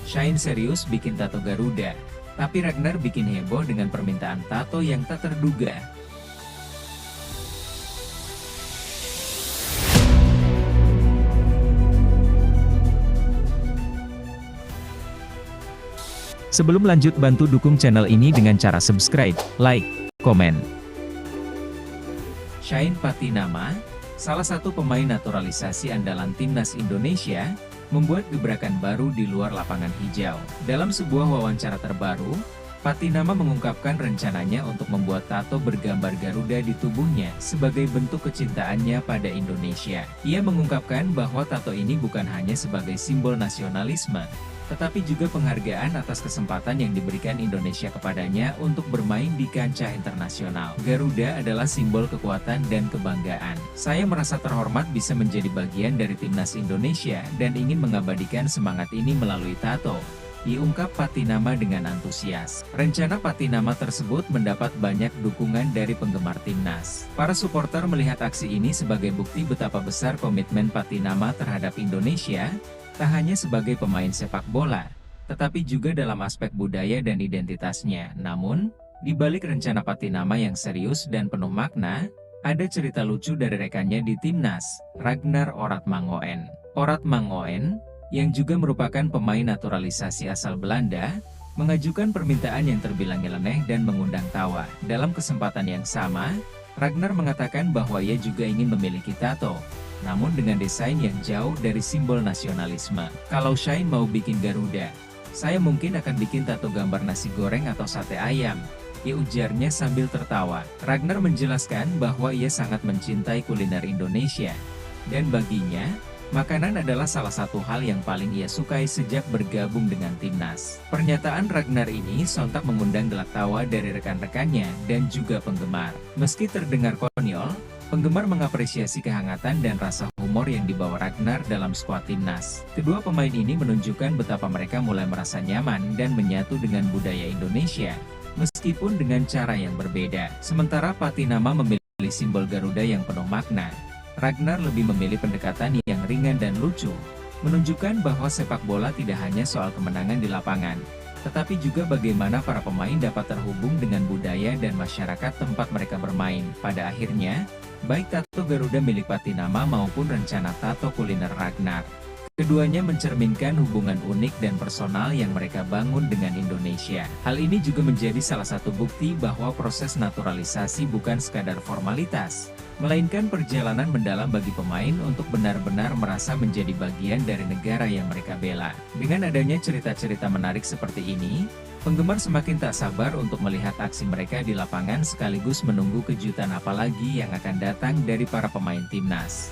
Shine serius bikin tato Garuda, tapi Ragnar bikin heboh dengan permintaan tato yang tak terduga. Sebelum lanjut, bantu dukung channel ini dengan cara subscribe, like, komen. Shine Patinama, salah satu pemain naturalisasi andalan timnas Indonesia, membuat gebrakan baru di luar lapangan hijau. Dalam sebuah wawancara terbaru, Patinama mengungkapkan rencananya untuk membuat tato bergambar Garuda di tubuhnya sebagai bentuk kecintaannya pada Indonesia. Ia mengungkapkan bahwa tato ini bukan hanya sebagai simbol nasionalisme, tetapi juga penghargaan atas kesempatan yang diberikan Indonesia kepadanya untuk bermain di kancah internasional. Garuda adalah simbol kekuatan dan kebanggaan. Saya merasa terhormat bisa menjadi bagian dari timnas Indonesia dan ingin mengabadikan semangat ini melalui tato, diungkap Patinama dengan antusias. Rencana Patinama tersebut mendapat banyak dukungan dari penggemar timnas. Para supporter melihat aksi ini sebagai bukti betapa besar komitmen Patinama terhadap Indonesia, tak hanya sebagai pemain sepak bola, tetapi juga dalam aspek budaya dan identitasnya. Namun, di balik rencana Patinama yang serius dan penuh makna, ada cerita lucu dari rekannya di timnas, Ragnar Oratmangoen. Oratmangoen, yang juga merupakan pemain naturalisasi asal Belanda, mengajukan permintaan yang terbilang nyeleneh dan mengundang tawa. Dalam kesempatan yang sama, Ragnar mengatakan bahwa ia juga ingin memiliki tato, namun dengan desain yang jauh dari simbol nasionalisme. Kalau Shine mau bikin Garuda, saya mungkin akan bikin tato gambar nasi goreng atau sate ayam, ujarnya sambil tertawa. Ragnar menjelaskan bahwa ia sangat mencintai kuliner Indonesia, dan baginya, makanan adalah salah satu hal yang paling ia sukai sejak bergabung dengan timnas. Pernyataan Ragnar ini sontak mengundang gelak tawa dari rekan-rekannya dan juga penggemar. Meski terdengar konyol, penggemar mengapresiasi kehangatan dan rasa humor yang dibawa Ragnar dalam skuad timnas. Kedua pemain ini menunjukkan betapa mereka mulai merasa nyaman dan menyatu dengan budaya Indonesia, meskipun dengan cara yang berbeda. Sementara Patinama memilih simbol Garuda yang penuh makna, Ragnar lebih memilih pendekatan yang ringan dan lucu, menunjukkan bahwa sepak bola tidak hanya soal kemenangan di lapangan, tetapi juga bagaimana para pemain dapat terhubung dengan budaya dan masyarakat tempat mereka bermain. Pada akhirnya, baik tato Garuda milik Patinama maupun rencana tato kuliner Ragnar, keduanya mencerminkan hubungan unik dan personal yang mereka bangun dengan Indonesia. Hal ini juga menjadi salah satu bukti bahwa proses naturalisasi bukan sekadar formalitas, melainkan perjalanan mendalam bagi pemain untuk benar-benar merasa menjadi bagian dari negara yang mereka bela. Dengan adanya cerita-cerita menarik seperti ini, penggemar semakin tak sabar untuk melihat aksi mereka di lapangan sekaligus menunggu kejutan apa lagi yang akan datang dari para pemain timnas.